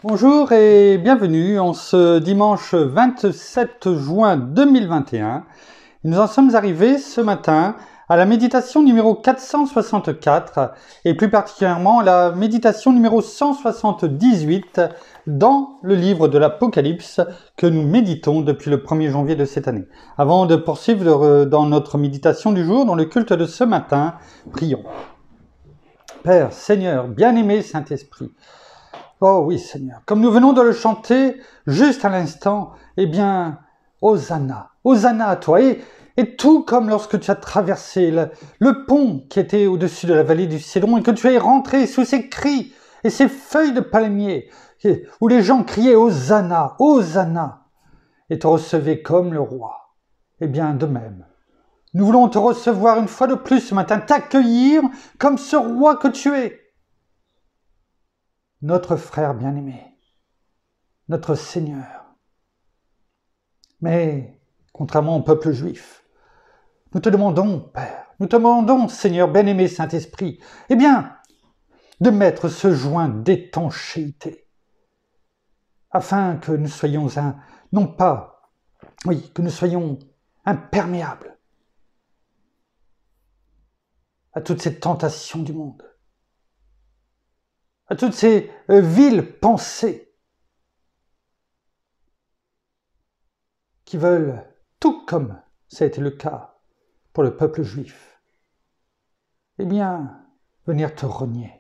Bonjour et bienvenue en ce dimanche 27 juin 2021. Nous en sommes arrivés ce matin à la méditation numéro 464 et plus particulièrement à la méditation numéro 178 dans le livre de l'Apocalypse que nous méditons depuis le 1er janvier de cette année. Avant de poursuivre dans notre méditation du jour, dans le culte de ce matin, prions. Père, Seigneur, bien-aimé Saint-Esprit, oh oui Seigneur, comme nous venons de le chanter juste à l'instant, eh bien, Hosanna, Hosanna à toi. Et tout comme lorsque tu as traversé le pont qui était au-dessus de la vallée du Cédron et que tu es rentré sous ces cris et ces feuilles de palmier où les gens criaient Hosanna, Hosanna et te recevaient comme le roi. Eh bien, de même, nous voulons te recevoir une fois de plus ce matin, t'accueillir comme ce roi que tu es. Notre frère bien-aimé, notre Seigneur. Mais, contrairement au peuple juif, nous te demandons, Père, nous te demandons, Seigneur bien-aimé Saint-Esprit, eh bien, de mettre ce joint d'étanchéité, afin que nous soyons que nous soyons imperméables à toutes ces tentations du monde, à toutes ces viles pensées qui veulent, tout comme ça a été le cas pour le peuple juif, eh bien, venir te renier,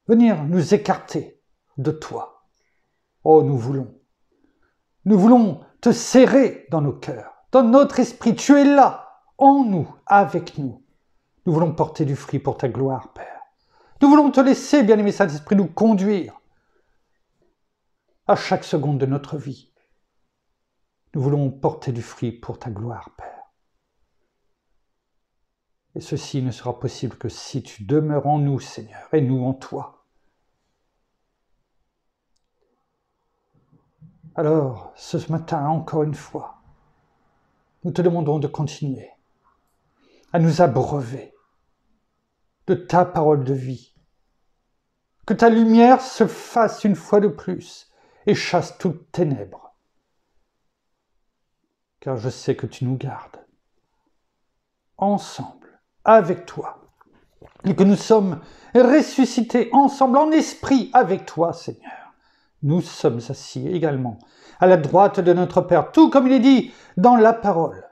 venir nous écarter de toi. Oh, nous voulons te serrer dans nos cœurs, dans notre esprit. Tu es là, en nous, avec nous. Nous voulons porter du fruit pour ta gloire, Père. Nous voulons te laisser, bien-aimé Saint-Esprit, nous conduire à chaque seconde de notre vie. Nous voulons porter du fruit pour ta gloire, Père. Et ceci ne sera possible que si tu demeures en nous, Seigneur, et nous en toi. Alors, ce matin, encore une fois, nous te demandons de continuer à nous abreuver de ta parole de vie. Que ta lumière se fasse une fois de plus et chasse toutes ténèbres. Car je sais que tu nous gardes ensemble, avec toi, et que nous sommes ressuscités ensemble en esprit avec toi, Seigneur. Nous sommes assis également à la droite de notre Père, tout comme il est dit dans la parole,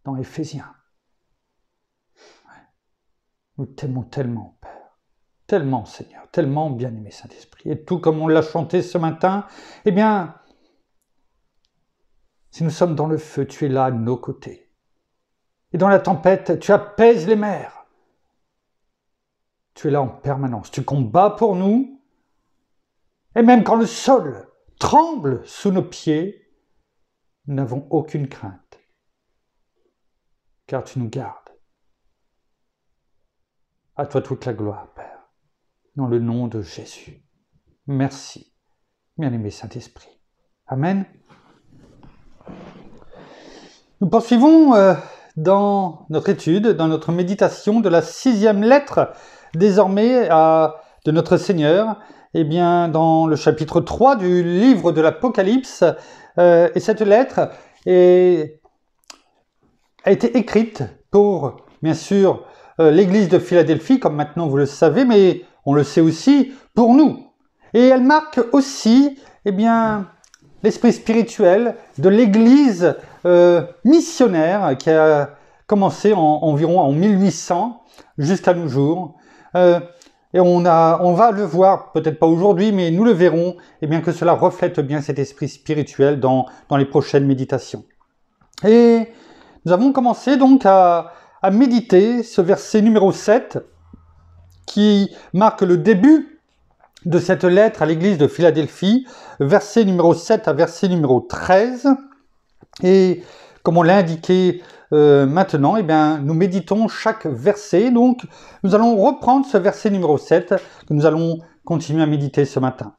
dans Éphésiens. Nous t'aimons tellement, Père, tellement, Seigneur, tellement, bien-aimé Saint-Esprit. Et tout comme on l'a chanté ce matin, eh bien, si nous sommes dans le feu, tu es là à nos côtés. Et dans la tempête, tu apaises les mers. Tu es là en permanence. Tu combats pour nous. Et même quand le sol tremble sous nos pieds, nous n'avons aucune crainte. Car tu nous gardes. À toi toute la gloire, Père, dans le nom de Jésus. Merci, bien-aimé Saint-Esprit. Amen. Nous poursuivons dans notre étude, dans notre méditation de la 6e lettre, désormais de notre Seigneur, eh bien, dans le chapitre 3 du livre de l'Apocalypse. Et cette lettre a été écrite pour, bien sûr, l'église de Philadelphie, comme maintenant vous le savez, mais on le sait aussi pour nous. Et elle marque aussi, eh bien, l'esprit spirituel de l'église missionnaire qui a commencé environ en 1800 jusqu'à nos jours. Et on va le voir, peut-être pas aujourd'hui, mais nous le verrons, eh bien, que cela reflète bien cet esprit spirituel dans les prochaines méditations. Et nous avons commencé donc à méditer ce verset numéro 7 qui marque le début de cette lettre à l'église de Philadelphie, verset numéro 7 à verset numéro 13. Et comme on l'a indiqué maintenant, eh bien, nous méditons chaque verset. Donc, nous allons reprendre ce verset numéro 7 que nous allons continuer à méditer ce matin.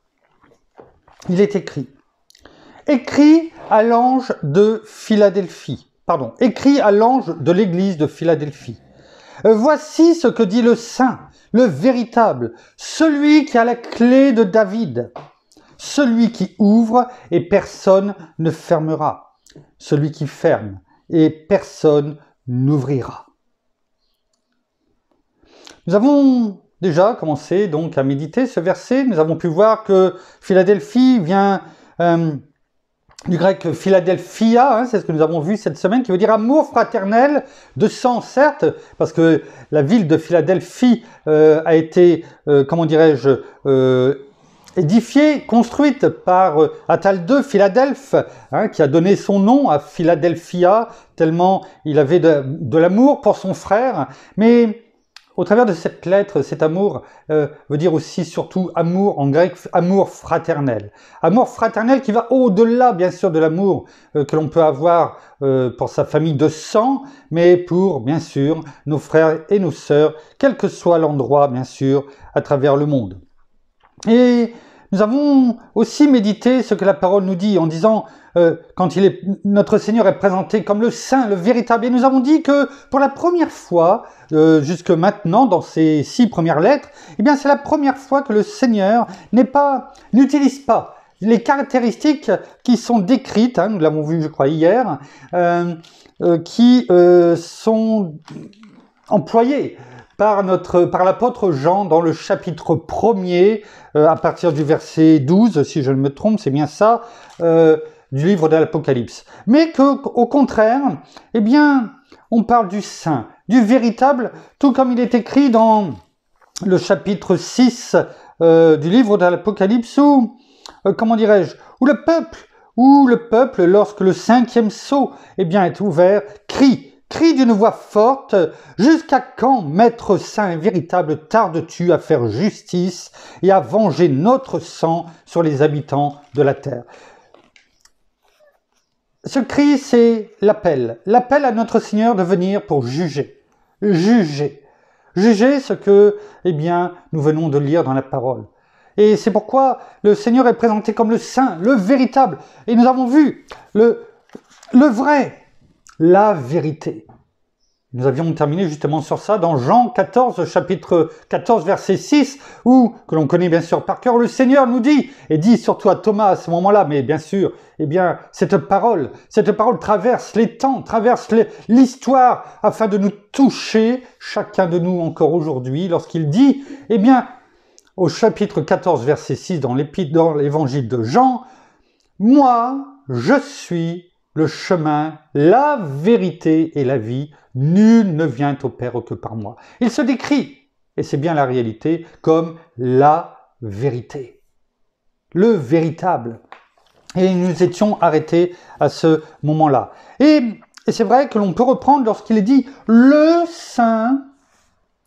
Il est écrit « Écrit à l'ange de Philadelphie. » écrit à l'ange de l'église de Philadelphie. Voici ce que dit le Saint, le véritable, celui qui a la clé de David, celui qui ouvre et personne ne fermera, celui qui ferme et personne n'ouvrira. Nous avons déjà commencé donc à méditer ce verset. Nous avons pu voir que Philadelphie vient du grec Philadelphia, c'est ce que nous avons vu cette semaine, qui veut dire amour fraternel de sang, certes, parce que la ville de Philadelphie a été, comment dirais-je, édifiée, construite par Attal II, Philadelphe, qui a donné son nom à Philadelphia, tellement il avait de l'amour pour son frère. Mais au travers de cette lettre, cet amour veut dire aussi surtout amour en grec, amour fraternel. Amour fraternel qui va au-delà bien sûr de l'amour que l'on peut avoir pour sa famille de sang, mais pour bien sûr nos frères et nos sœurs, quel que soit l'endroit bien sûr à travers le monde. Et nous avons aussi médité ce que la parole nous dit en disant quand notre Seigneur est présenté comme le Saint, le véritable. Et nous avons dit que pour la première fois, jusque maintenant, dans ces 6 premières lettres, eh bien c'est la première fois que le Seigneur n'utilise pas les caractéristiques qui sont décrites, nous l'avons vu je crois hier, qui sont employées par l'apôtre Jean dans le chapitre 1er, à partir du verset 12, si je ne me trompe, c'est bien ça, du livre de l'Apocalypse. Mais qu'au contraire, eh bien, on parle du saint, du véritable, tout comme il est écrit dans le chapitre 6 du livre de l'Apocalypse, où, comment dirais-je, où le peuple, lorsque le 5e sceau, eh bien, est ouvert, crie d'une voix forte, « Jusqu'à quand, Maître saint et véritable, tardes-tu à faire justice et à venger notre sang sur les habitants de la terre ?» Ce cri, c'est l'appel à notre Seigneur de venir pour juger ce que, eh bien, nous venons de lire dans la parole. Et c'est pourquoi le Seigneur est présenté comme le saint, le véritable. Et nous avons vu le vrai, la vérité. Nous avions terminé justement sur ça dans Jean 14, chapitre 14, verset 6, que l'on connaît bien sûr par cœur, le Seigneur nous dit, et dit surtout à Thomas à ce moment-là, mais bien sûr, eh bien, cette parole traverse les temps, traverse l'histoire, afin de nous toucher, chacun de nous encore aujourd'hui, lorsqu'il dit, eh bien, au chapitre 14, verset 6, dans l'évangile de Jean, « Moi, je suis le chemin, la vérité et la vie, nul ne vient au Père que par moi. » Il se décrit, et c'est bien la réalité, comme la vérité, le véritable. Et nous étions arrêtés à ce moment-là. Et c'est vrai que l'on peut reprendre lorsqu'il est dit « le Saint ».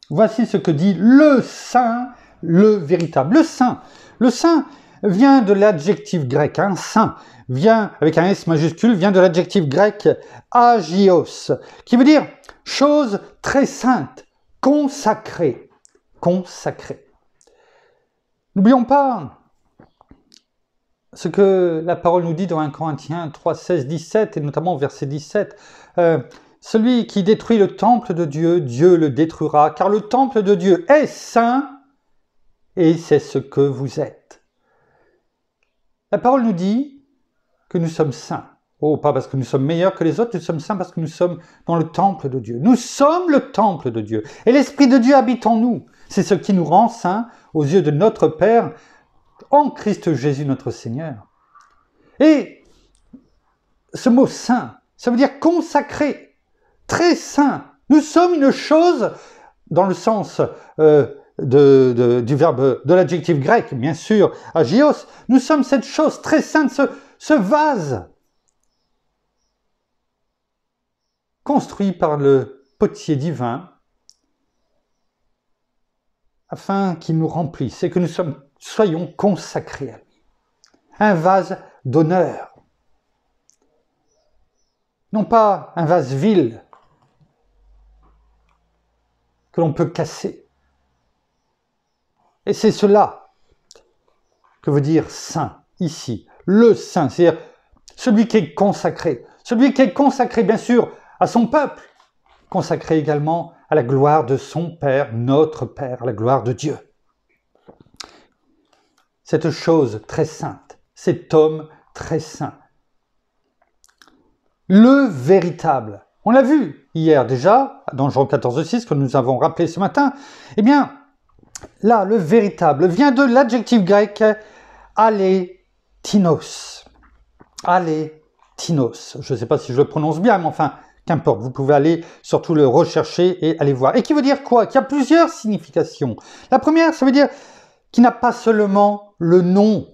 Voici ce que dit le Saint, le véritable. Le Saint vient de l'adjectif grec, saint, vient, avec un S majuscule, vient de l'adjectif grec agios, qui veut dire chose très sainte, consacrée. N'oublions pas ce que la parole nous dit dans 1 Corinthiens 3, 16, 17, et notamment au verset 17. Celui qui détruit le temple de Dieu, Dieu le détruira, car le temple de Dieu est saint, et c'est ce que vous êtes. La parole nous dit que nous sommes saints. Oh, pas parce que nous sommes meilleurs que les autres, nous sommes saints parce que nous sommes dans le temple de Dieu. Nous sommes le temple de Dieu. Et l'Esprit de Dieu habite en nous. C'est ce qui nous rend saints aux yeux de notre Père, en Christ Jésus notre Seigneur. Et ce mot saint, ça veut dire consacré, très saint. Nous sommes une chose, dans le sens du verbe, de l'adjectif grec, bien sûr, agios, nous sommes cette chose très sainte, ce vase, construit par le potier divin, afin qu'il nous remplisse et que nous soyons consacrés à lui. Un vase d'honneur. Non pas un vase vil que l'on peut casser. Et c'est cela que veut dire saint ici. Le saint, c'est-à-dire celui qui est consacré. Celui qui est consacré, bien sûr, à son peuple, consacré également à la gloire de son Père, notre Père, à la gloire de Dieu. Cette chose très sainte, cet homme très saint. Le véritable. On l'a vu hier déjà, dans Jean 14,6, que nous avons rappelé ce matin. Eh bien, là, le véritable vient de l'adjectif grec alétinos. Alétinos. Je ne sais pas si je le prononce bien, mais enfin, qu'importe. Vous pouvez aller surtout le rechercher et aller voir. Et qui veut dire quoi? Qu'il y a plusieurs significations. La première, ça veut dire qu'il n'a pas seulement le nom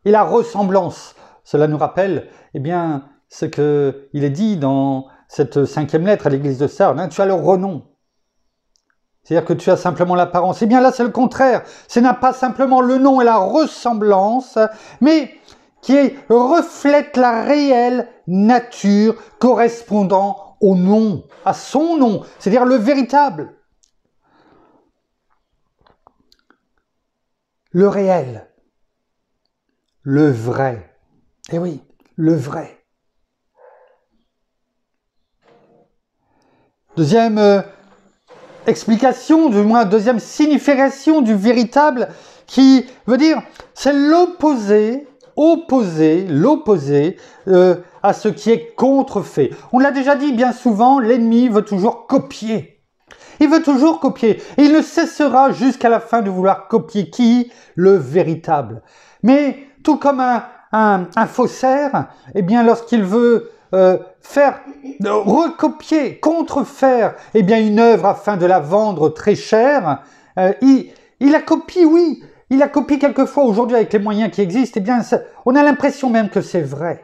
et la ressemblance. Cela nous rappelle, eh bien, ce qu'il est dit dans cette 5e lettre à l'église de Sardes, hein, tu as le renom. C'est-à-dire que tu as simplement l'apparence. Eh bien là, c'est le contraire. Ce n'a pas simplement le nom et la ressemblance, mais qui reflète la réelle nature correspondant au nom, à son nom, c'est-à-dire le véritable. Le réel. Le vrai. Eh oui, le vrai. Deuxième explication, du moins deuxième signification du véritable, qui veut dire, c'est l'opposé à ce qui est contrefait. On l'a déjà dit bien souvent, l'ennemi veut toujours copier. Il veut toujours copier. Et il ne cessera jusqu'à la fin de vouloir copier qui? Le véritable. Mais tout comme un faussaire, eh bien lorsqu'il veut recopier, contrefaire eh bien une œuvre afin de la vendre très cher, il la copie, oui. Il la copie quelquefois aujourd'hui avec les moyens qui existent. Eh bien, on a l'impression même que c'est vrai.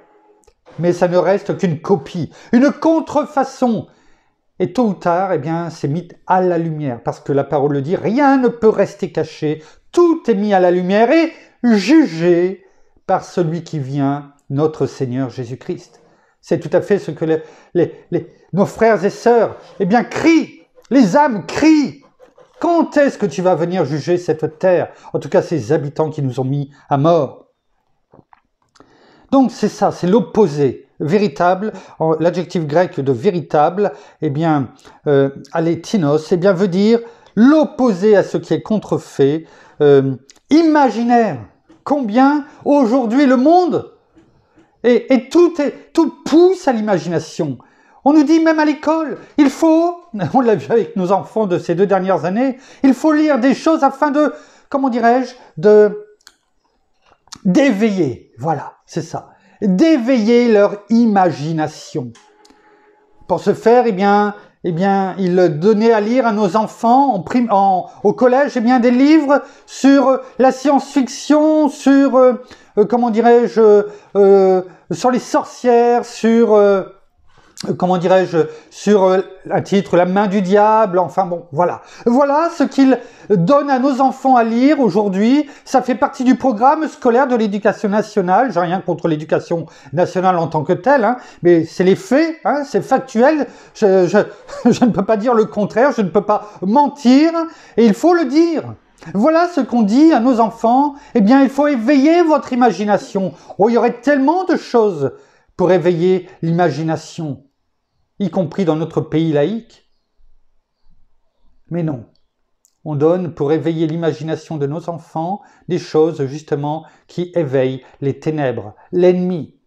Mais ça ne reste qu'une copie, une contrefaçon. Et tôt ou tard, eh bien, c'est mis à la lumière. Parce que la parole le dit, rien ne peut rester caché. Tout est mis à la lumière et jugé par celui qui vient, notre Seigneur Jésus-Christ. C'est tout à fait ce que nos frères et sœurs, eh bien, crient. Les âmes crient. Quand est-ce que tu vas venir juger cette terre? En tout cas, ces habitants qui nous ont mis à mort. Donc, c'est ça, c'est l'opposé. Véritable, l'adjectif grec de véritable, eh bien, alétinos, eh bien, veut dire l'opposé à ce qui est contrefait, imaginaire. Combien aujourd'hui le monde et tout pousse à l'imagination. On nous dit même à l'école, il faut, on l'a vu avec nos enfants de ces 2 dernières années, il faut lire des choses afin de, comment dirais-je, d'éveiller, voilà, c'est ça, d'éveiller leur imagination. Pour ce faire, eh bien, il donnait à lire à nos enfants au collège eh bien, des livres sur la science-fiction, sur, comment dirais-je, sur les sorcières, sur, comment dirais-je, sur un titre, La main du diable, enfin bon, voilà. Voilà ce qu'il donne à nos enfants à lire aujourd'hui. Ça fait partie du programme scolaire de l'éducation nationale. J'ai rien contre l'éducation nationale en tant que telle, hein, mais c'est les faits, hein, c'est factuel. Je ne peux pas dire le contraire, je ne peux pas mentir, et il faut le dire. Voilà ce qu'on dit à nos enfants. Eh bien, il faut éveiller votre imagination. Oh, il y aurait tellement de choses pour éveiller l'imagination, y compris dans notre pays laïque. Mais non, on donne pour éveiller l'imagination de nos enfants des choses justement qui éveillent les ténèbres, l'ennemi.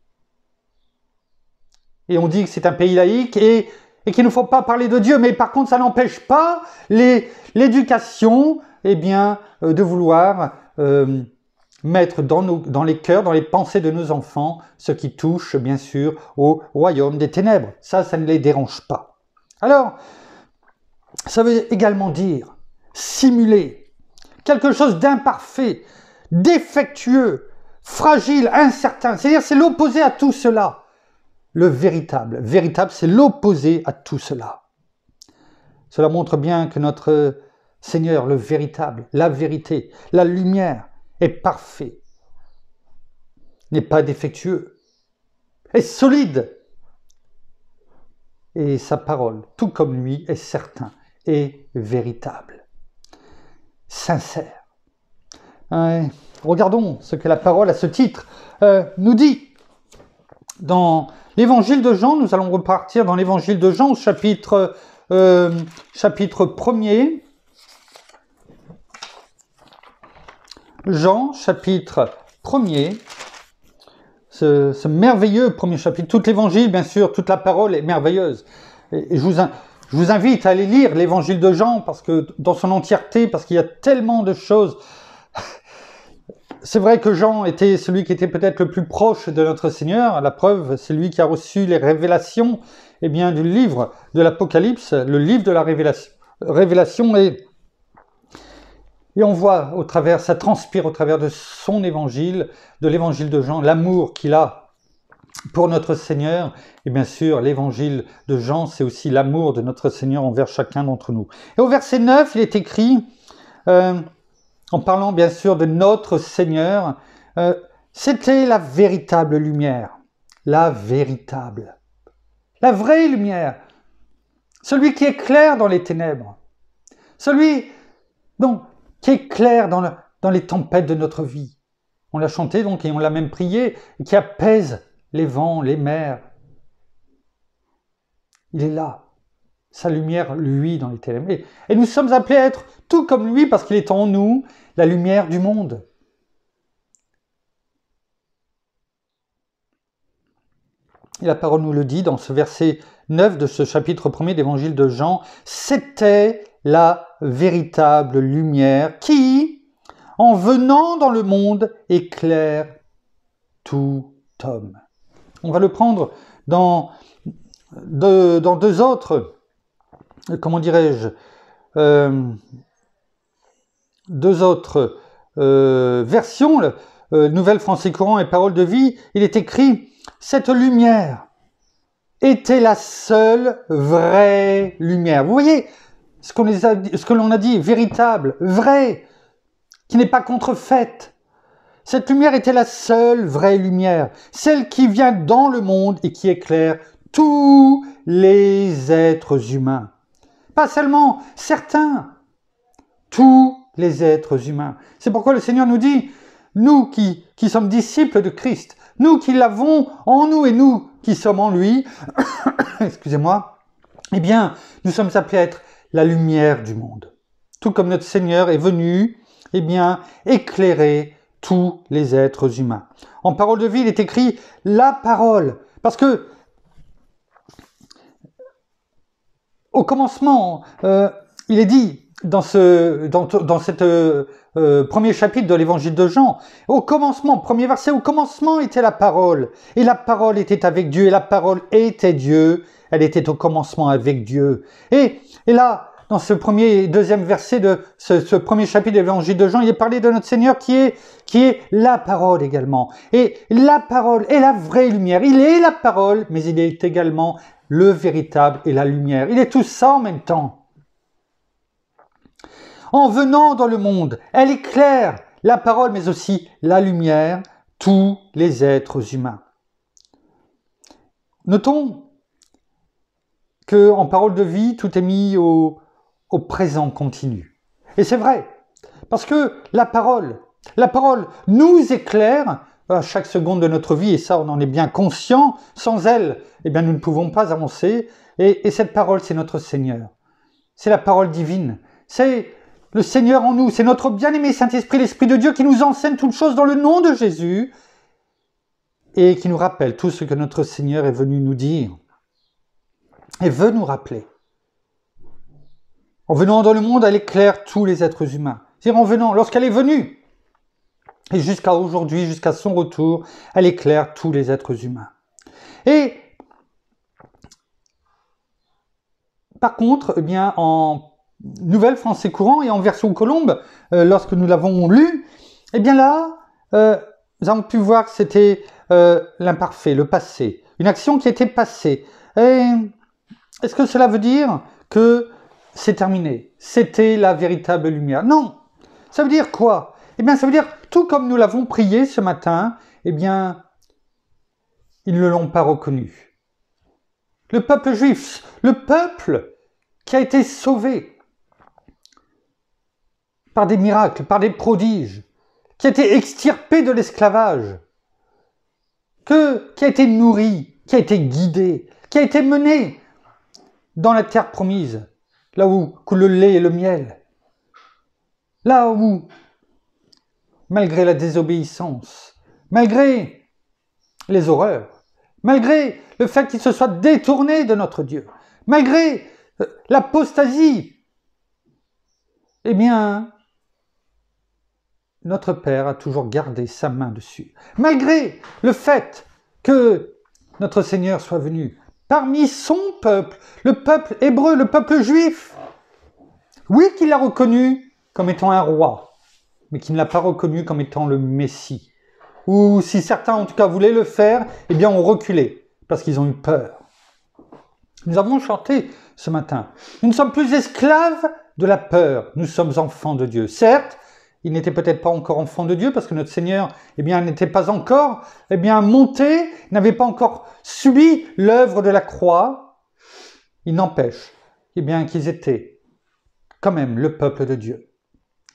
Et on dit que c'est un pays laïque et qu'il ne faut pas parler de Dieu, mais par contre ça n'empêche pas l'éducation eh bien, de vouloir mettre dans les cœurs, dans les pensées de nos enfants, ce qui touche bien sûr au royaume des ténèbres. Ça ne les dérange pas. Alors, ça veut également dire simuler quelque chose d'imparfait, défectueux, fragile, incertain. C'est-à-dire c'est l'opposé à tout cela. Le véritable. Véritable, c'est l'opposé à tout cela. Cela montre bien que notre Seigneur, le véritable, la vérité, la lumière, est parfait, n'est pas défectueux, est solide. Et sa parole, tout comme lui, est certain, est véritable, sincère. Regardons ce que la parole à ce titre nous dit. Dans l'évangile de Jean, nous allons repartir dans l'évangile de Jean au chapitre chapitre 1er. Jean, chapitre 1er. Ce merveilleux premier chapitre. Tout l'évangile, bien sûr, toute la parole est merveilleuse. Et je vous invite à aller lire l'évangile de Jean parce que, dans son entièreté, parce qu'il y a tellement de choses. C'est vrai que Jean était celui qui était peut-être le plus proche de notre Seigneur. La preuve, c'est lui qui a reçu les révélations du livre de l'Apocalypse, le livre de la révélation. Et on voit ça transpire au travers de son évangile, de l'évangile de Jean, l'amour qu'il a pour notre Seigneur. Et bien sûr, l'évangile de Jean, c'est aussi l'amour de notre Seigneur envers chacun d'entre nous. Et au verset 9, il est écrit, en parlant bien sûr de notre Seigneur, c'était la véritable lumière, la véritable, la vraie lumière, celui qui éclaire dans les ténèbres, celui qui éclaire dans les tempêtes de notre vie. On l'a chanté donc et on l'a même prié, et qui apaise les vents, les mers. Il est là, sa lumière, lui, dans les ténèbres. Et nous sommes appelés à être tout comme lui, parce qu'il est en nous, la lumière du monde. Et la parole nous le dit dans ce verset 9 de ce chapitre 1er d'évangile de Jean, c'était la véritable lumière qui, en venant dans le monde, éclaire tout homme. On va le prendre dans deux autres, versions, Nouvelle Français Courant et Parole de vie. Il est écrit « Cette lumière était la seule vraie lumière ». Vous voyez ce que l'on a dit, véritable, vrai, qui n'est pas contrefaite. Cette lumière était la seule vraie lumière, celle qui vient dans le monde et qui éclaire tous les êtres humains. Pas seulement certains, tous les êtres humains. C'est pourquoi le Seigneur nous dit, nous qui sommes disciples de Christ, nous qui l'avons en nous et nous qui sommes en lui, excusez-moi, eh bien, nous sommes appelés à être la lumière du monde. Tout comme notre Seigneur est venu, éclairer tous les êtres humains. En Parole de vie, il est écrit la parole, parce que au commencement, il est dit dans cet premier chapitre de l'évangile de Jean, au commencement, premier verset, au commencement était la parole, et la parole était avec Dieu, et la parole était Dieu, elle était au commencement avec Dieu. Et là, dans ce premier et deuxième verset de ce premier chapitre de l'évangile de Jean, il est parlé de notre Seigneur qui est la parole également. Et la parole est la vraie lumière. Il est la parole, mais il est également le véritable et la lumière. Il est tout ça en même temps. En venant dans le monde, elle éclaire la parole, mais aussi la lumière, tous les êtres humains. Notons qu'en parole de vie, tout est mis au présent continu. Et c'est vrai, parce que la parole nous éclaire à chaque seconde de notre vie, et ça on en est bien conscient. Sans elle, nous ne pouvons pas avancer. Et cette parole, c'est notre Seigneur. C'est la parole divine. C'est le Seigneur en nous. C'est notre bien-aimé Saint-Esprit, l'Esprit de Dieu qui nous enseigne toutes choses dans le nom de Jésus et qui nous rappelle tout ce que notre Seigneur est venu nous dire et veut nous rappeler. En venant dans le monde, elle éclaire tous les êtres humains. C'est-à-dire en venant, lorsqu'elle est venue, et jusqu'à aujourd'hui, jusqu'à son retour, elle éclaire tous les êtres humains. Et par contre, en Nouvelle Français Courant et en version Colombe, lorsque nous l'avons lu, là, nous avons pu voir que c'était l'imparfait, le passé, une action qui était passée. Et est-ce que cela veut dire que c'est terminé? C'était la véritable lumière? Non. Ça veut dire quoi? Ça veut dire, tout comme nous l'avons prié ce matin, ils ne l'ont pas reconnu. Le peuple juif, le peuple qui a été sauvé par des miracles, par des prodiges, qui a été extirpé de l'esclavage, qui a été nourri, qui a été guidé, qui a été mené dans la terre promise, là où coule le lait et le miel, là où, malgré la désobéissance, malgré les horreurs, malgré le fait qu'il se soit détourné de notre Dieu, malgré l'apostasie, eh bien, notre Père a toujours gardé sa main dessus. Malgré le fait que notre Seigneur soit venu parmi son peuple, le peuple hébreu, le peuple juif, oui, qu'il l'a reconnu comme étant un roi, mais qu'il ne l'a pas reconnu comme étant le Messie. Ou si certains, en tout cas, voulaient le faire, eh bien, ont reculé, parce qu'ils ont eu peur. Nous avons chanté ce matin. Nous ne sommes plus esclaves de la peur. Nous sommes enfants de Dieu. Certes, il n'était peut-être pas encore enfant de Dieu, parce que notre Seigneur, eh bien, n'était pas encore, eh bien, monté, n'avait pas encore subi l'œuvre de la croix. Il n'empêche, eh bien, qu'ils étaient quand même le peuple de Dieu.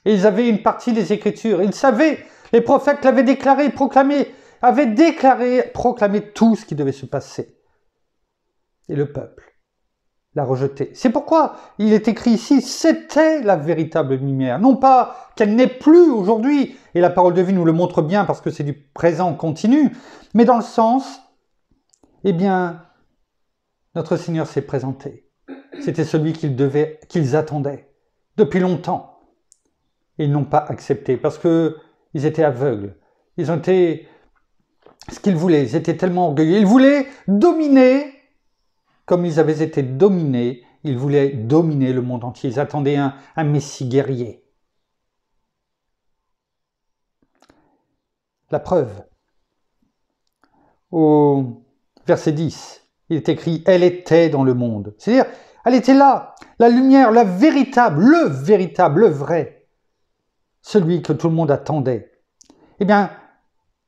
Et ils avaient une partie des Écritures. Ils savaient, les prophètes l'avaient déclaré, proclamé, avaient déclaré, proclamé tout ce qui devait se passer. Et le peuple l'a rejeté. C'est pourquoi il est écrit ici, c'était la véritable lumière. Non pas qu'elle n'est plus aujourd'hui, et la parole de vie nous le montre bien parce que c'est du présent continu, mais dans le sens, eh bien, notre Seigneur s'est présenté. C'était celui qu'ils attendaient depuis longtemps. Et ils n'ont pas accepté parce qu'ils étaient aveugles. Ils ont été ce qu'ils voulaient. Ils étaient tellement orgueilleux. Ils voulaient dominer comme ils avaient été dominés. Ils voulaient dominer le monde entier. Ils attendaient un Messie guerrier. La preuve. Au verset 10, il est écrit « Elle était dans le monde ». C'est-à-dire, elle était là, la lumière, le véritable, le vrai, celui que tout le monde attendait. Eh bien,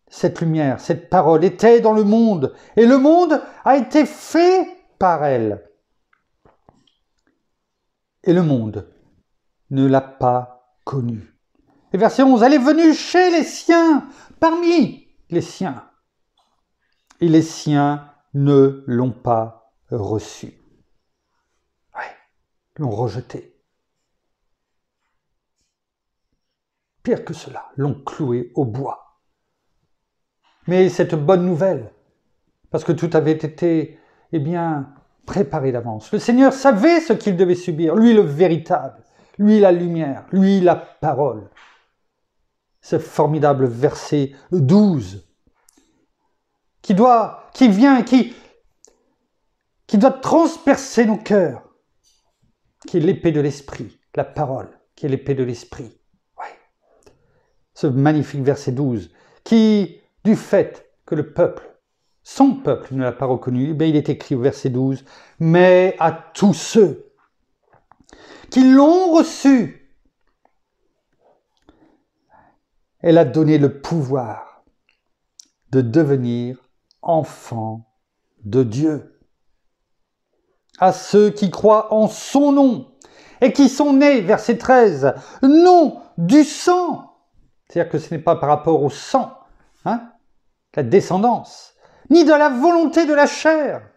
cette lumière, cette parole était dans le monde, et le monde a été fait par elle. Et le monde ne l'a pas connue. Et verset 11, elle est venue chez les siens, parmi les siens. Et les siens ne l'ont pas reçue. Ouais, l'ont rejetée. Pire que cela, l'ont clouée au bois. Mais cette bonne nouvelle, parce que tout avait été, eh bien, préparé d'avance. Le Seigneur savait ce qu'il devait subir, lui le véritable, lui la lumière, lui la parole. Ce formidable verset 12 qui doit transpercer nos cœurs, qui est l'épée de l'esprit, la parole, qui est l'épée de l'esprit. Ouais. Ce magnifique verset 12, qui, du fait que le peuple, son peuple ne l'a pas reconnu, il est écrit au verset 12, « Mais à tous ceux qui l'ont reçu, elle a donné le pouvoir de devenir enfants de Dieu. À ceux qui croient en son nom et qui sont nés, verset 13, non du sang. » C'est-à-dire que ce n'est pas par rapport au sang, la descendance, ni de la volonté de la chair,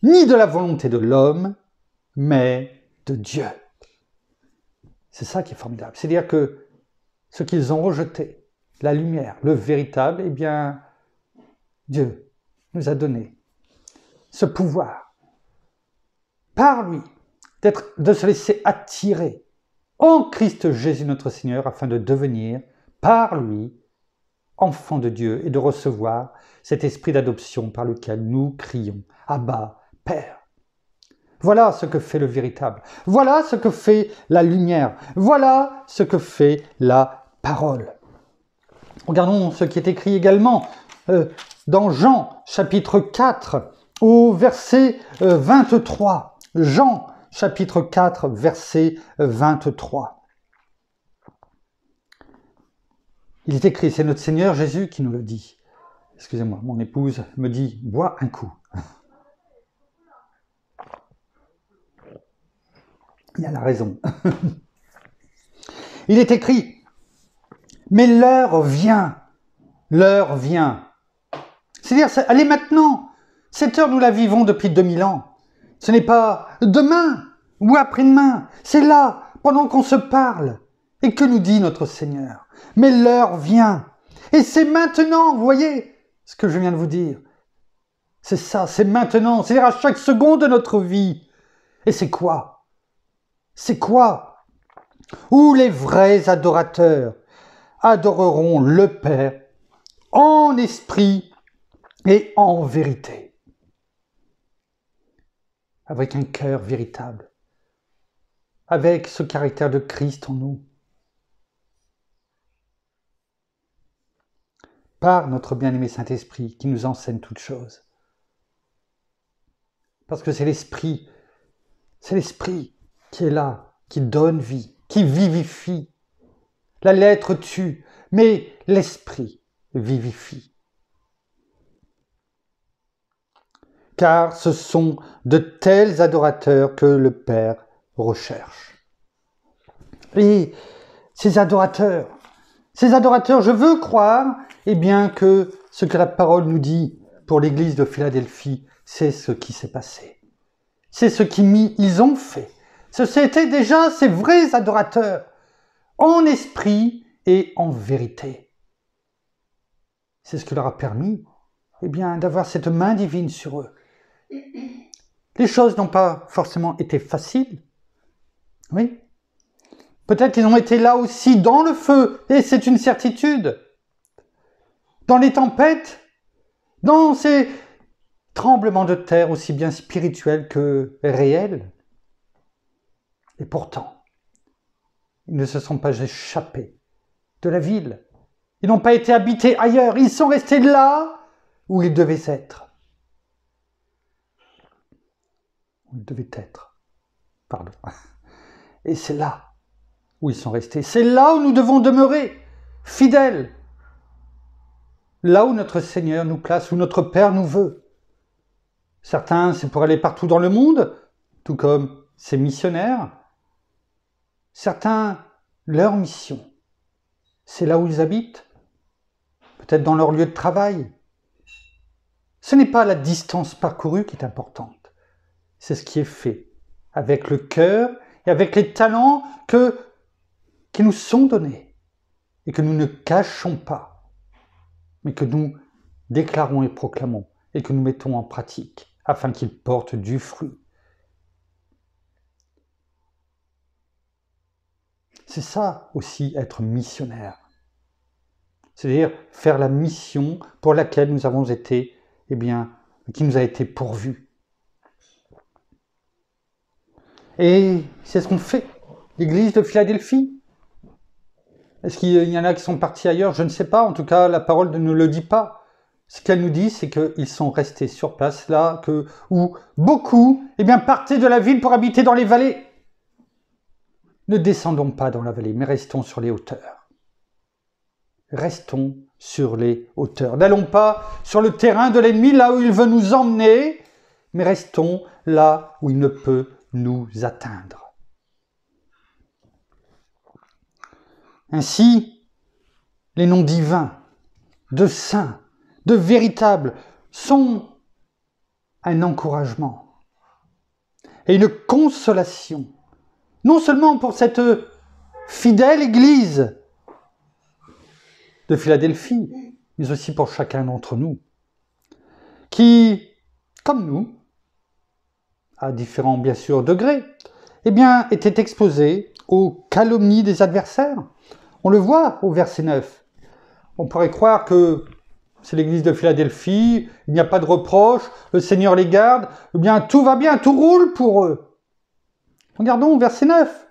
ni de la volonté de l'homme, mais de Dieu. C'est ça qui est formidable. C'est-à-dire que ce qu'ils ont rejeté, la lumière, le véritable, eh bien, Dieu nous a donné ce pouvoir, par lui, de se laisser attirer en Christ Jésus notre Seigneur, afin de devenir, par lui, enfants de Dieu et de recevoir cet esprit d'adoption par lequel nous crions « Abba, Père ». Voilà ce que fait le véritable. Voilà ce que fait la lumière. Voilà ce que fait la parole. Regardons ce qui est écrit également dans Jean, chapitre 4, au verset 23. Jean, chapitre 4, verset 23. Il est écrit, c'est notre Seigneur Jésus qui nous le dit. Excusez-moi, mon épouse me dit, bois un coup. Il a la raison. Il est écrit, mais l'heure vient. L'heure vient. C'est-à-dire, elle est maintenant. Cette heure, nous la vivons depuis 2000 ans. Ce n'est pas demain. ou après-demain. C'est là, pendant qu'on se parle. Et que nous dit notre Seigneur? Mais l'heure vient. Et c'est maintenant, vous voyez ce que je viens de vous dire. C'est ça, c'est maintenant, c'est-à-dire à chaque seconde de notre vie. Et c'est quoi? C'est quoi? Où les vrais adorateurs adoreront le Père en esprit et en vérité. Avec un cœur véritable. Avec ce caractère de Christ en nous. Par notre bien-aimé Saint-Esprit qui nous enseigne toutes choses. Parce que c'est l'Esprit qui est là, qui donne vie, qui vivifie. La lettre tue, mais l'Esprit vivifie. Car ce sont de tels adorateurs que le Père recherche. Et ces adorateurs, je veux croire, eh bien, que ce que la parole nous dit pour l'église de Philadelphie, c'est ce qui s'est passé. C'est ce qu'ils ont fait. C'était déjà ces vrais adorateurs, en esprit et en vérité. C'est ce qui leur a permis, eh bien, d'avoir cette main divine sur eux. Les choses n'ont pas forcément été faciles. Oui. Peut-être qu'ils ont été là aussi dans le feu, et c'est une certitude. Dans les tempêtes, dans ces tremblements de terre aussi bien spirituels que réels. Et pourtant, ils ne se sont pas échappés de la ville. Ils n'ont pas été habités ailleurs, ils sont restés là où ils devaient être. Où ils devaient être. Pardon. Et c'est là où ils sont restés. C'est là où nous devons demeurer, fidèles. Là où notre Seigneur nous place, où notre Père nous veut. Certains, c'est pour aller partout dans le monde, tout comme ces missionnaires. Certains, leur mission, c'est là où ils habitent, peut-être dans leur lieu de travail. Ce n'est pas la distance parcourue qui est importante, c'est ce qui est fait avec le cœur et avec les talents qui nous sont donnés et que nous ne cachons pas, mais que nous déclarons et proclamons et que nous mettons en pratique afin qu'ils portent du fruit. C'est ça aussi être missionnaire. C'est-à-dire faire la mission pour laquelle nous avons été, eh bien, qui nous a été pourvue. Et c'est ce qu'on fait. L'église de Philadelphie. Est-ce qu'il y en a qui sont partis ailleurs? Je ne sais pas. En tout cas, la parole ne le dit pas. Ce qu'elle nous dit, c'est qu'ils sont restés sur place là, où beaucoup, eh bien, partaient de la ville pour habiter dans les vallées. Ne descendons pas dans la vallée, mais restons sur les hauteurs. Restons sur les hauteurs. N'allons pas sur le terrain de l'ennemi, là où il veut nous emmener, mais restons là où il ne peut nous atteindre. Ainsi, les noms divins, de saints, de véritables, sont un encouragement et une consolation, non seulement pour cette fidèle église de Philadelphie, mais aussi pour chacun d'entre nous, qui, comme nous, à différents, bien sûr, degrés, eh bien, étaient exposés aux calomnies des adversaires. On le voit au verset 9. On pourrait croire que c'est l'église de Philadelphie, il n'y a pas de reproche, le Seigneur les garde, eh bien, tout va bien, tout roule pour eux. Regardons au verset 9.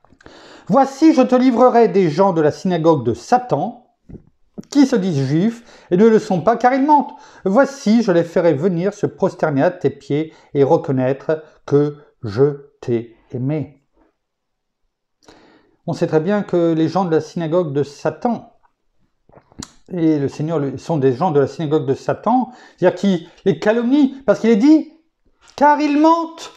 « Voici, je te livrerai des gens de la synagogue de Satan, qui se disent juifs et ne le sont pas car ils mentent. Voici, je les ferai venir se prosterner à tes pieds et reconnaître que je t'ai aimé. » On sait très bien que les gens de la synagogue de Satan et le Seigneur sont des gens de la synagogue de Satan, c'est-à-dire qui les calomnient, parce qu'il est dit, car ils mentent.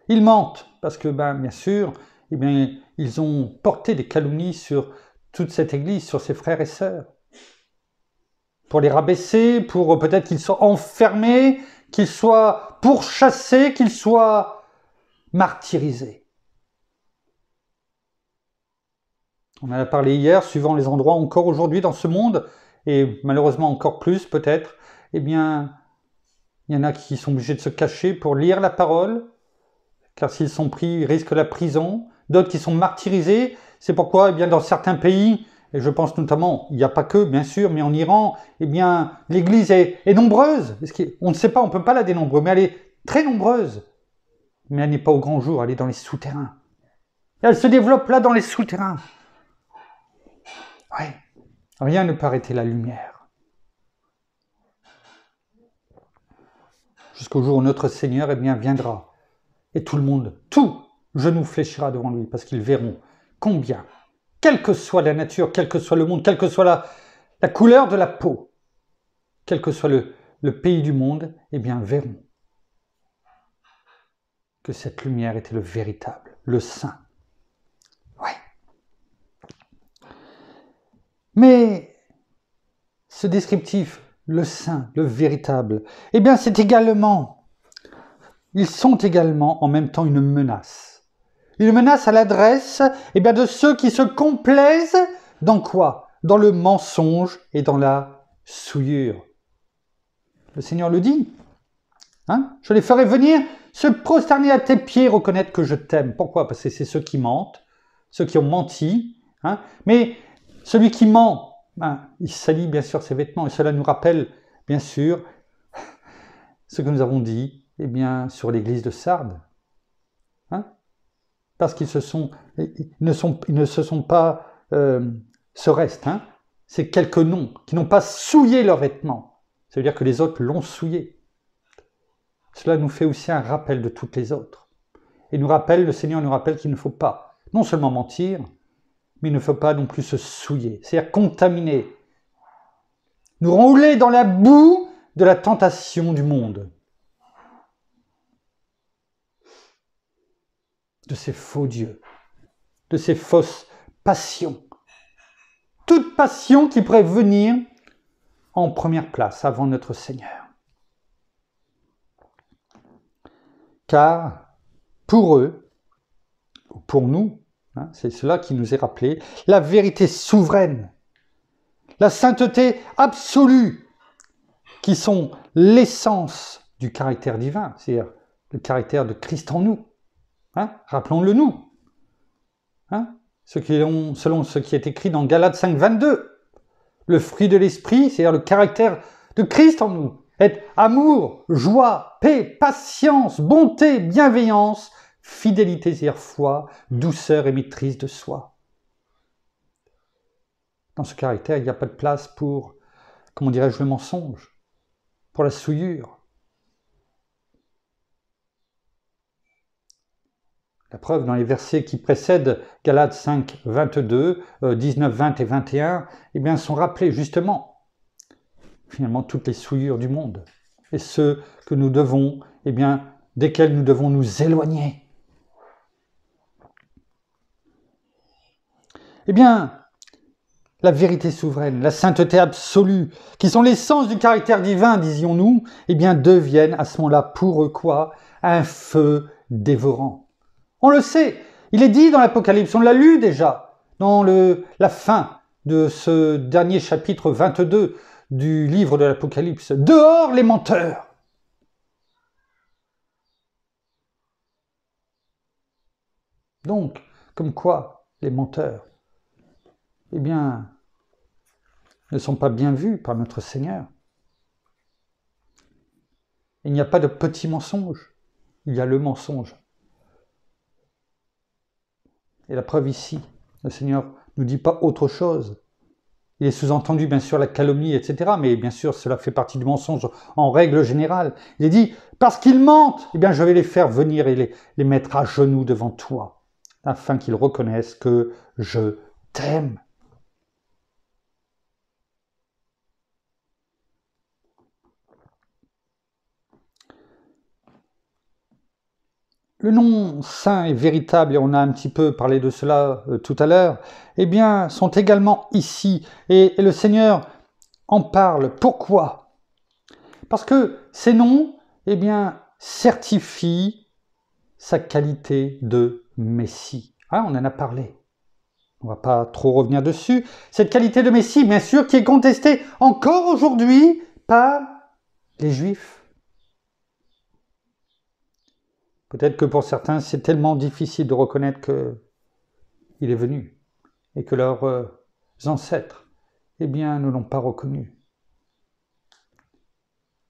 Ils mentent, parce que, bien sûr, eh bien, ils ont porté des calomnies sur toute cette église, sur ses frères et sœurs. Pour les rabaisser, pour peut-être qu'ils soient enfermés, qu'ils soient pourchassés, qu'ils soient martyrisés. On en a parlé hier, suivant les endroits, encore aujourd'hui dans ce monde, et malheureusement encore plus peut-être, eh bien, il y en a qui sont obligés de se cacher pour lire la parole, car s'ils sont pris, ils risquent la prison. D'autres qui sont martyrisés. C'est pourquoi, eh bien, dans certains pays, et je pense notamment, il n'y a pas que, bien sûr, mais en Iran, eh bien, l'Église est nombreuse. On ne sait pas, on ne peut pas la dénombrer, mais elle est très nombreuse. Mais elle n'est pas au grand jour, elle est dans les souterrains. Et elle se développe là dans les souterrains. Oui, rien ne peut arrêter la lumière. Jusqu'au jour où notre Seigneur, eh bien, viendra. Et tout le monde, tout genou fléchira devant lui, parce qu'ils verront combien, quelle que soit la nature, quel que soit le monde, quelle que soit la couleur de la peau, quel que soit le pays du monde, eh bien, verront que cette lumière était le véritable, le saint. Oui. Mais ce descriptif, le saint, le véritable, eh bien, ils sont également en même temps une menace. Une menace à l'adresse eh bien, de ceux qui se complaisent dans quoi? Dans le mensonge et dans la souillure. Le Seigneur le dit. Hein? Je les ferai venir se prosterner à tes pieds, reconnaître que je t'aime. Pourquoi? Parce que c'est ceux qui mentent, ceux qui ont menti. Hein? Mais celui qui ment, il salit bien sûr ses vêtements. Et cela nous rappelle, bien sûr, ce que nous avons dit eh bien, sur l'église de Sardes. Hein? Parce qu'ils ne se sont pas ce reste. Hein? C'est quelques noms qui n'ont pas souillé leurs vêtements. Ça veut dire que les autres l'ont souillé. Cela nous fait aussi un rappel de toutes les autres. Et le Seigneur nous rappelle qu'il ne faut pas non seulement mentir, mais il ne faut pas non plus se souiller, c'est-à-dire contaminer, nous rouler dans la boue de la tentation du monde, de ces faux dieux, de ces fausses passions. Toute passion qui pourrait venir en première place avant notre Seigneur. Car pour eux, pour nous, hein, c'est cela qui nous est rappelé, la vérité souveraine, la sainteté absolue, qui sont l'essence du caractère divin, c'est-à-dire le caractère de Christ en nous. Hein, rappelons-le nous. Hein, selon ce qui est écrit dans Galates 5, 22. Le fruit de l'esprit, c'est-à-dire le caractère de Christ en nous, est amour, joie, paix, patience, bonté, bienveillance, fidélité, c'est-à-dire foi, douceur et maîtrise de soi. Dans ce caractère, il n'y a pas de place pour, comment dirais-je, le mensonge, pour la souillure. La preuve, dans les versets qui précèdent Galates 5, 22, 19, 20 et 21, eh bien, sont rappelés justement finalement toutes les souillures du monde et ceux que nous devons, eh bien, desquels nous devons nous éloigner. Eh bien, la vérité souveraine, la sainteté absolue, qui sont l'essence du caractère divin, disions-nous, eh bien, deviennent à ce moment-là pour eux quoi? Un feu dévorant. On le sait, il est dit dans l'Apocalypse, on l'a lu déjà, dans la fin de ce dernier chapitre 22 du livre de l'Apocalypse. Dehors les menteurs! Donc, comme quoi les menteurs, eh bien, ne sont pas bien vus par notre Seigneur. Il n'y a pas de petit mensonge, il y a le mensonge. Et la preuve ici, le Seigneur ne nous dit pas autre chose. Il est sous-entendu, bien sûr, la calomnie, etc. Mais bien sûr, cela fait partie du mensonge en règle générale. Il est dit, parce qu'ils mentent, eh bien, je vais les faire venir et les mettre à genoux devant toi, afin qu'ils reconnaissent que je t'aime. Le nom saint et véritable, et on a un petit peu parlé de cela tout à l'heure, eh bien, sont également ici. Et le Seigneur en parle. Pourquoi? Parce que ces noms, eh bien, certifient sa qualité de Messie. Hein, on en a parlé. On ne va pas trop revenir dessus. Cette qualité de Messie, bien sûr, qui est contestée encore aujourd'hui par les Juifs. Peut-être que pour certains, c'est tellement difficile de reconnaître qu'il est venu et que leurs ancêtres, eh bien, ne l'ont pas reconnu.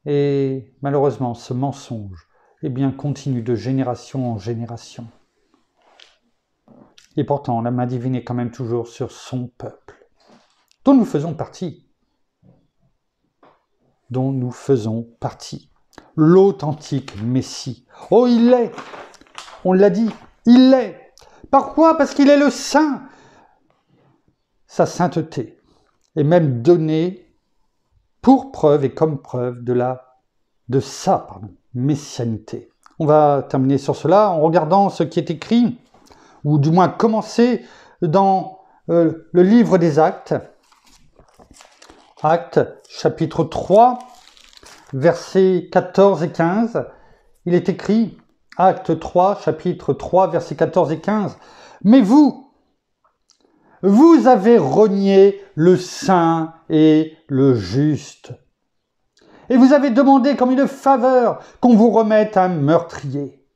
Et malheureusement, ce mensonge, eh bien, continue de génération en génération. Et pourtant, la main divine est quand même toujours sur son peuple, dont nous faisons partie. Dont nous faisons partie. L'authentique Messie. Oh, il l'est. On l'a dit, il l'est. Pourquoi? Parce qu'il est le saint. Sa sainteté est même donnée pour preuve et comme preuve de sa messianité. On va terminer sur cela en regardant ce qui est écrit, ou du moins commencer dans le livre des Actes. Actes, chapitre 3, versets 14 et 15. Il est écrit, Actes 3, chapitre 3, versets 14 et 15. « Mais vous avez renié le saint et le juste. Et vous avez demandé comme une faveur qu'on vous remette un meurtrier.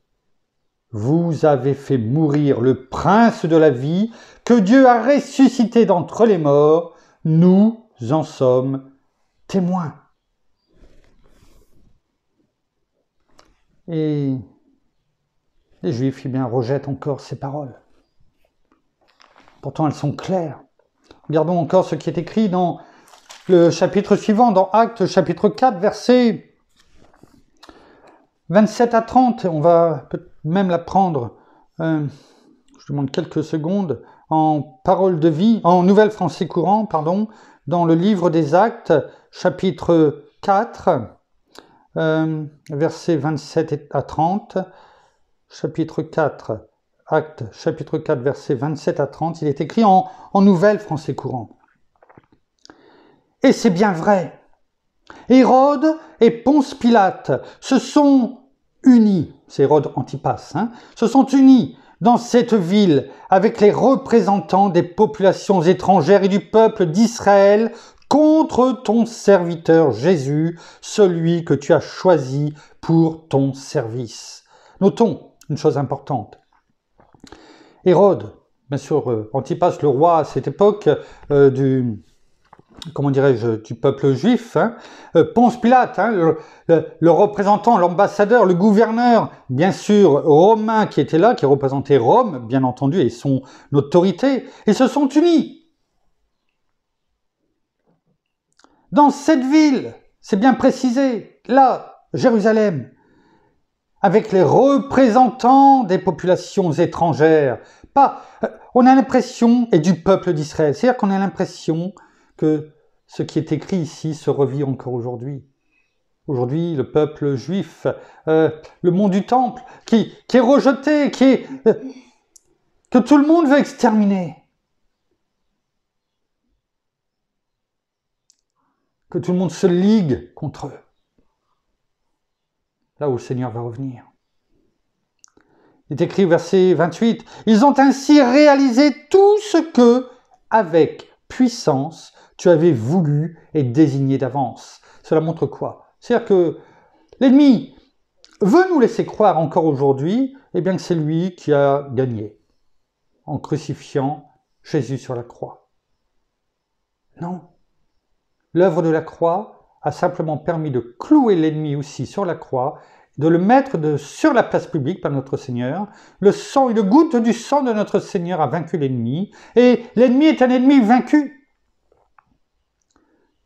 Vous avez fait mourir le prince de la vie que Dieu a ressuscité d'entre les morts. Nous en sommes témoins. » Et les Juifs, eh bien, rejettent encore ces paroles. Pourtant, elles sont claires. Regardons encore ce qui est écrit dans le chapitre suivant, dans Actes, chapitre 4, versets 27 à 30. On va même la prendre, je demande quelques secondes, en parole de vie, en Nouvelle Français courant, pardon, dans le livre des Actes, chapitre 4, versets 27 à 30. Chapitre 4, Actes, chapitre 4, versets 27 à 30, il est écrit en Nouvelle Français courant. Et c'est bien vrai. Hérode et Ponce Pilate se sont unis, c'est Hérode Antipas, se sont unis dans cette ville avec les représentants des populations étrangères et du peuple d'Israël contre ton serviteur Jésus, celui que tu as choisi pour ton service. Notons une chose importante. Hérode, bien sûr, Antipas, le roi à cette époque du peuple juif, Ponce Pilate, le représentant, l'ambassadeur, le gouverneur, bien sûr, romain qui était là, qui représentait Rome, bien entendu, et son autorité, et se sont unis. Dans cette ville, c'est bien précisé, là, Jérusalem, avec les représentants des populations étrangères. On a l'impression, et du peuple d'Israël, c'est-à-dire qu'on a l'impression que ce qui est écrit ici se revit encore aujourd'hui. Aujourd'hui, le peuple juif, le monde du temple, qui est rejeté, que tout le monde veut exterminer. Que tout le monde se ligue contre eux. Là où le Seigneur va revenir. Il est écrit au verset 28, « Ils ont ainsi réalisé tout ce que, avec puissance, tu avais voulu et désigné d'avance. » Cela montre quoi? C'est-à-dire que l'ennemi veut nous laisser croire encore aujourd'hui, eh bien que c'est lui qui a gagné en crucifiant Jésus sur la croix. Non. L'œuvre de la croix a simplement permis de clouer l'ennemi aussi sur la croix, de le mettre sur la place publique par notre Seigneur. Le sang, une goutte du sang de notre Seigneur a vaincu l'ennemi, et l'ennemi est un ennemi vaincu.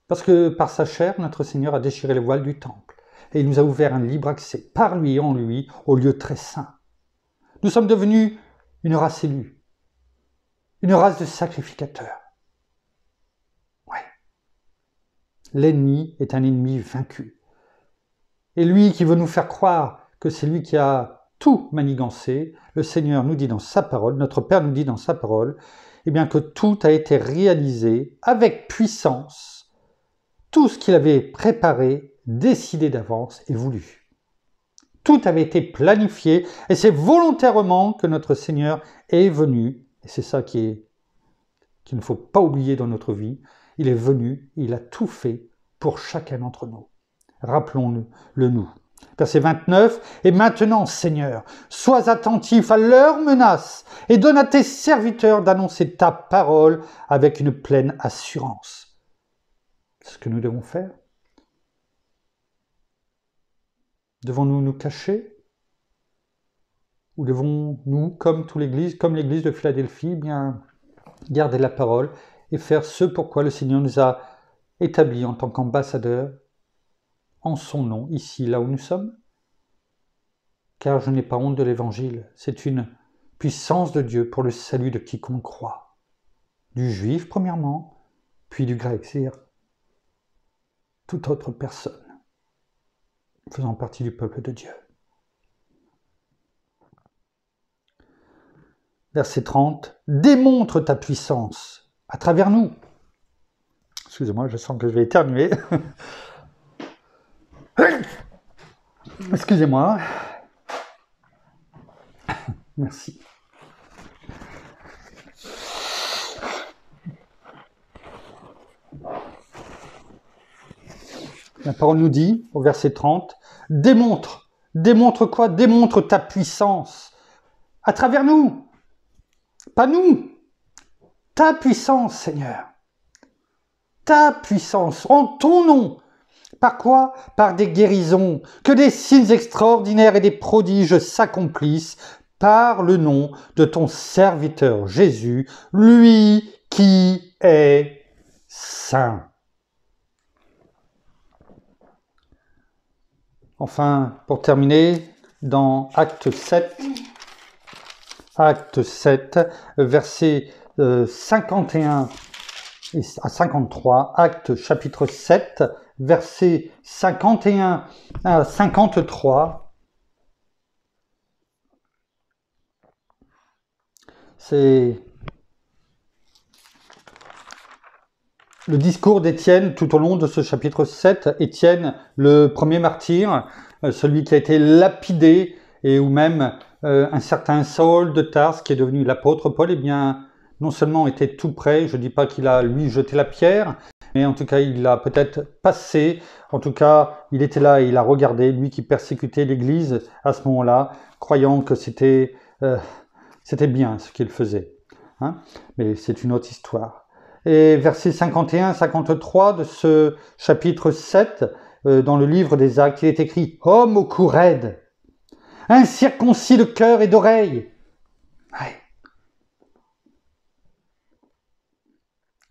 Parce que par sa chair, notre Seigneur a déchiré le voile du temple, et il nous a ouvert un libre accès, par lui et en lui, au lieu très saint. Nous sommes devenus une race élue, une race de sacrificateurs. L'ennemi est un ennemi vaincu. Et lui qui veut nous faire croire que c'est lui qui a tout manigancé, le Seigneur nous dit dans sa parole, notre Père nous dit dans sa parole, eh bien que tout a été réalisé avec puissance, tout ce qu'il avait préparé, décidé d'avance et voulu. Tout avait été planifié et c'est volontairement que notre Seigneur est venu. Et c'est ça qu'il ne faut pas oublier dans notre vie. Il est venu, il a tout fait pour chacun d'entre nous. Rappelons-le nous. Verset 29, « Et maintenant, Seigneur, sois attentif à leurs menaces et donne à tes serviteurs d'annoncer ta parole avec une pleine assurance. » C'est ce que nous devons faire. Devons-nous nous cacher? Ou devons-nous, comme l'église de Philadelphie, bien garder la parole et faire ce pourquoi le Seigneur nous a établis en tant qu'ambassadeurs en son nom, ici, là où nous sommes? Car je n'ai pas honte de l'Évangile, c'est une puissance de Dieu pour le salut de quiconque croit. Du juif, premièrement, puis du grec, c'est-à-dire toute autre personne faisant partie du peuple de Dieu. Verset 30, « Démontre ta puissance à travers nous. » Excusez-moi, je sens que je vais éternuer. Excusez-moi. Merci. La parole nous dit, au verset 30, « Démontre. Démontre quoi? Démontre ta puissance à travers nous. Pas nous. Ta puissance, Seigneur. Ta puissance, en ton nom. Par quoi? Par des guérisons. Que des signes extraordinaires et des prodiges s'accomplissent par le nom de ton serviteur Jésus, lui qui est saint. » Enfin, pour terminer, dans Acte 7, versets 51 à 53, Acte chapitre 7, versets 51 à 53, c'est le discours d'Étienne tout au long de ce chapitre 7. Étienne, le premier martyr, celui qui a été lapidé, et où même un certain Saul de Tarse, qui est devenu l'apôtre Paul, eh bien, non seulement était tout près, je ne dis pas qu'il a lui jeté la pierre, mais en tout cas il l'a peut-être passé, en tout cas il était là et il a regardé, lui qui persécutait l'Église à ce moment-là, croyant que c'était bien ce qu'il faisait. Hein, mais c'est une autre histoire. Et versets 51-53 de ce chapitre 7, dans le livre des Actes, il est écrit « Homme au cou raide, incirconcis de cœur et d'oreille. » Ouais.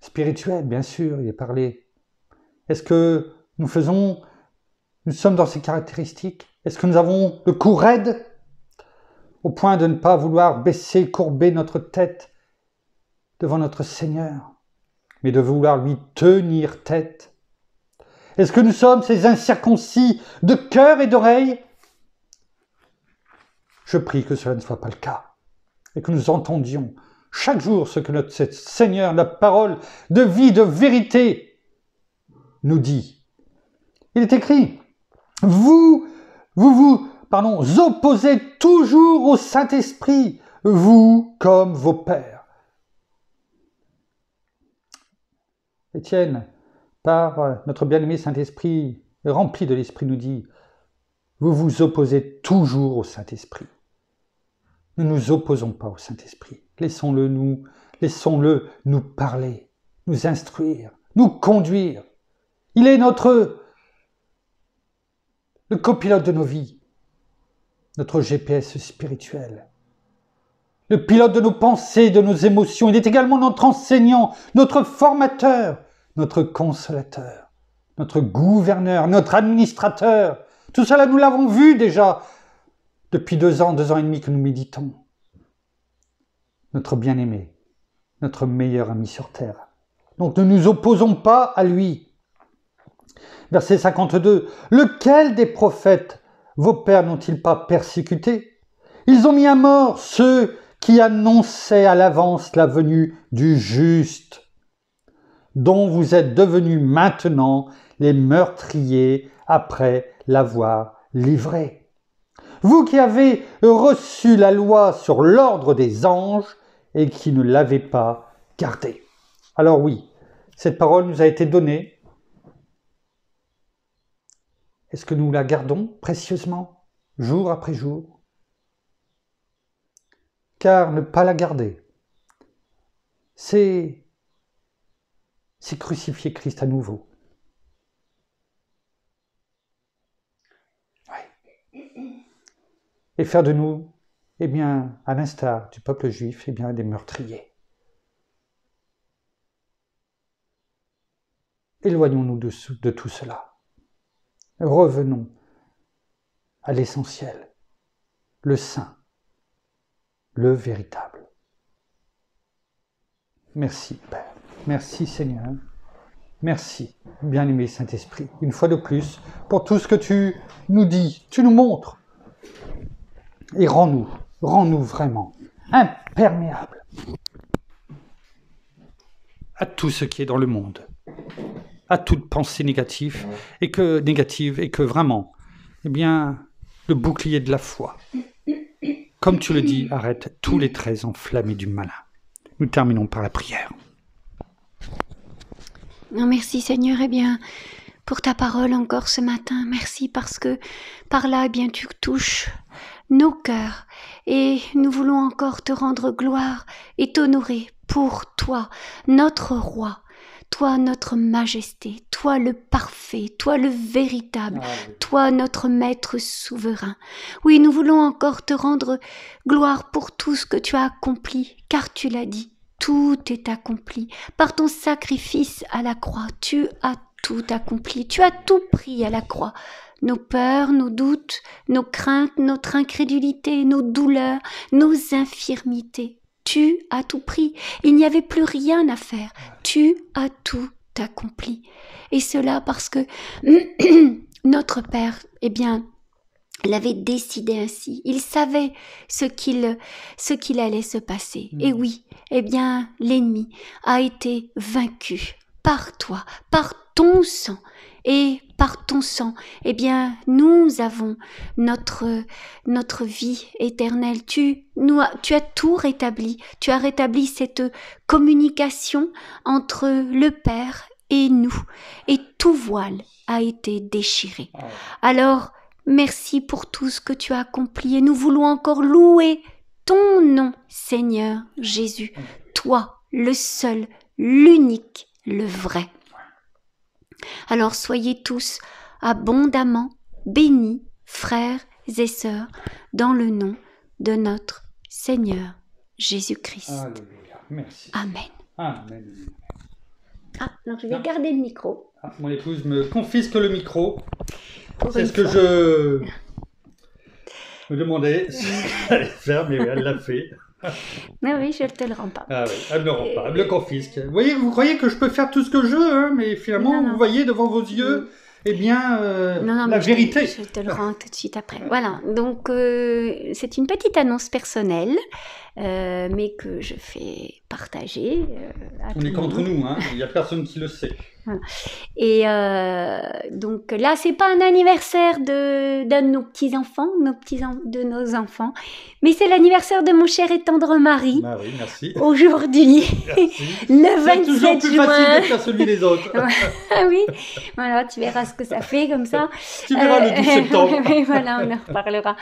Spirituel, bien sûr, il est parlé. Est-ce que nous sommes dans ces caractéristiques? Est-ce que nous avons le cou raide au point de ne pas vouloir courber notre tête devant notre Seigneur, mais de vouloir lui tenir tête? Est-ce que nous sommes ces incirconcis de cœur et d'oreille? Je prie que cela ne soit pas le cas et que nous entendions chaque jour ce que notre Seigneur, la parole de vie, de vérité, nous dit. Il est écrit, vous opposez toujours au Saint-Esprit, vous comme vos pères. Étienne, par notre bien-aimé Saint-Esprit, rempli de l'Esprit, nous dit, vous vous opposez toujours au Saint-Esprit. Ne nous opposons pas au Saint-Esprit. Laissons-le nous parler, nous instruire, nous conduire. Il est le copilote de nos vies, notre GPS spirituel, le pilote de nos pensées, de nos émotions. Il est également notre enseignant, notre formateur, notre consolateur, notre gouverneur, notre administrateur. Tout cela, nous l'avons vu déjà depuis 2 ans et demi que nous méditons. Notre bien-aimé, notre meilleur ami sur terre. Donc ne nous opposons pas à lui. Verset 52. Lequel des prophètes vos pères n'ont-ils pas persécuté? Ils ont mis à mort ceux qui annonçaient à l'avance la venue du juste, dont vous êtes devenus maintenant les meurtriers après l'avoir livré. vous qui avez reçu la loi sur l'ordre des anges et qui ne l'avez pas gardée. Alors oui, cette parole nous a été donnée. Est-ce que nous la gardons précieusement, jour après jour? Car ne pas la garder, c'est crucifier Christ à nouveau. Ouais. Et faire de nous, eh bien, à l'instar du peuple juif, eh bien, des meurtriers. Éloignons-nous de tout cela. Revenons à l'essentiel, le saint, le véritable. Merci, Père. Merci, Seigneur. Merci, bien-aimé Saint-Esprit, une fois de plus, pour tout ce que tu nous dis, tu nous montres. Et rends-nous vraiment imperméables à tout ce qui est dans le monde, à toute pensée négative, et que vraiment, eh bien, le bouclier de la foi, comme tu le dis, arrête tous les traits enflammés du malin. Nous terminons par la prière. Non, merci Seigneur, eh bien, pour ta parole encore ce matin. Merci parce que par là, eh bien, tu touches nos cœurs et nous voulons encore te rendre gloire et t'honorer pour toi, notre roi. Toi, notre majesté, toi le parfait, toi le véritable, toi notre maître souverain. Oui, nous voulons encore te rendre gloire pour tout ce que tu as accompli, car tu l'as dit, tout est accompli. Par ton sacrifice à la croix, tu as tout accompli, tu as tout pris à la croix. Nos peurs, nos doutes, nos craintes, notre incrédulité, nos douleurs, nos infirmités. Tu as tout pris, il n'y avait plus rien à faire, tu as tout accompli. Et cela parce que notre Père, eh bien, l'avait décidé ainsi. Il savait ce qu'il allait se passer. Et oui, eh bien, l'ennemi a été vaincu par toi, par ton sang. Et par ton sang, eh bien, nous avons notre vie éternelle. Tu as tout rétabli. Tu as rétabli cette communication entre le Père et nous. Et tout voile a été déchiré. Alors, merci pour tout ce que tu as accompli. Et nous voulons encore louer ton nom, Seigneur Jésus. Toi, le seul, l'unique, le vrai. Alors soyez tous abondamment bénis, frères et sœurs, dans le nom de notre Seigneur Jésus-Christ. Alléluia. Merci. Amen. Amen. Ah, alors je vais garder le micro. Ah, mon épouse me confisque le micro. Pour C'est une ce que fois. je me demandais si elle allait faire, mais elle l'a fait. Non, oui, je ne te le rends pas. Ah oui, elle ne me rend pas, elle me le confisque. Vous croyez que je peux faire tout ce que je veux, hein, mais finalement, Non. vous voyez devant vos yeux, eh bien, Non, la vérité. Je te le rends tout de suite après. Voilà, donc c'est une petite annonce personnelle, mais que je fais partager à On tout est le qu'entre monde. nous, hein. Il n'y a personne qui le sait. Voilà. Et donc là, c'est pas un anniversaire d'un de nos petits-enfants, de nos enfants, mais c'est l'anniversaire de mon cher et tendre mari. Ah oui, merci. Aujourd'hui, Merci. le C'est toujours 27 plus facile juin. de faire celui des autres. Ah oui, voilà, tu verras ce que ça fait comme ça. Tu verras le 12 septembre. Oui, voilà, on en reparlera.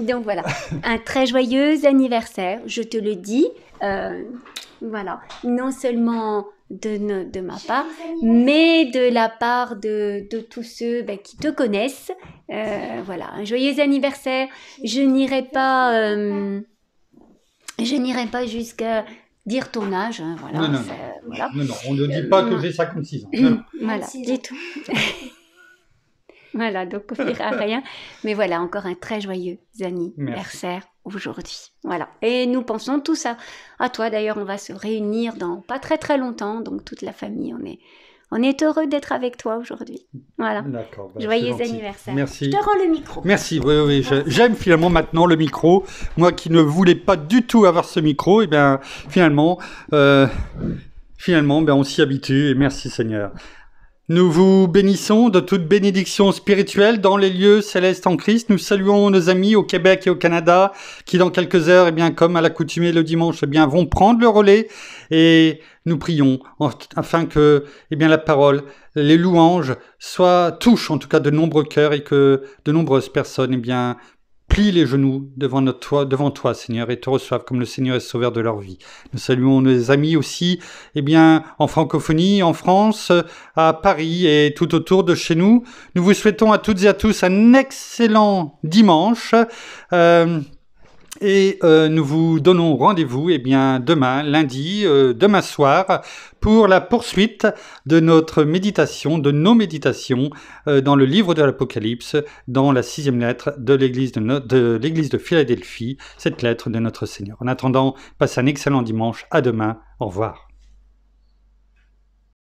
Donc voilà, un très joyeux anniversaire, je te le dis. Voilà, non seulement de ma part, mais de la part de tous ceux qui te connaissent. Voilà, un joyeux anniversaire. Je n'irai pas jusqu'à dire ton âge. Hein, voilà, Non. voilà. Non, on ne dit pas que j'ai 56 ans. Non. Voilà, dis tout. Voilà, donc on dira rien. Mais voilà, encore un très joyeux anniversaire aujourd'hui. Voilà. Et nous pensons tous à toi. D'ailleurs, on va se réunir dans pas très très longtemps. Donc toute la famille, on est heureux d'être avec toi aujourd'hui. Voilà. D'accord. Joyeux anniversaire. Merci. Je te rends le micro. Merci, oui, j'aime finalement maintenant le micro. Moi qui ne voulais pas du tout avoir ce micro, et bien finalement, on s'y habitue et merci Seigneur. Nous vous bénissons de toute bénédiction spirituelle dans les lieux célestes en Christ. Nous saluons nos amis au Québec et au Canada qui dans quelques heures, comme à l'accoutumée le dimanche, vont prendre le relais et nous prions afin que la parole, les louanges touchent en tout cas de nombreux cœurs et que de nombreuses personnes plient les genoux devant toi, Seigneur, et te reçoivent comme le Seigneur et Sauveur de leur vie. Nous saluons nos amis aussi, en francophonie, en France, à Paris et tout autour de chez nous. Nous vous souhaitons à toutes et à tous un excellent dimanche. Nous vous donnons rendez-vous demain, lundi, demain soir, pour la poursuite de nos méditations dans le livre de l'Apocalypse, dans la 6e lettre de l'église de Philadelphie, cette lettre de notre Seigneur. En attendant, passez un excellent dimanche. À demain. Au revoir.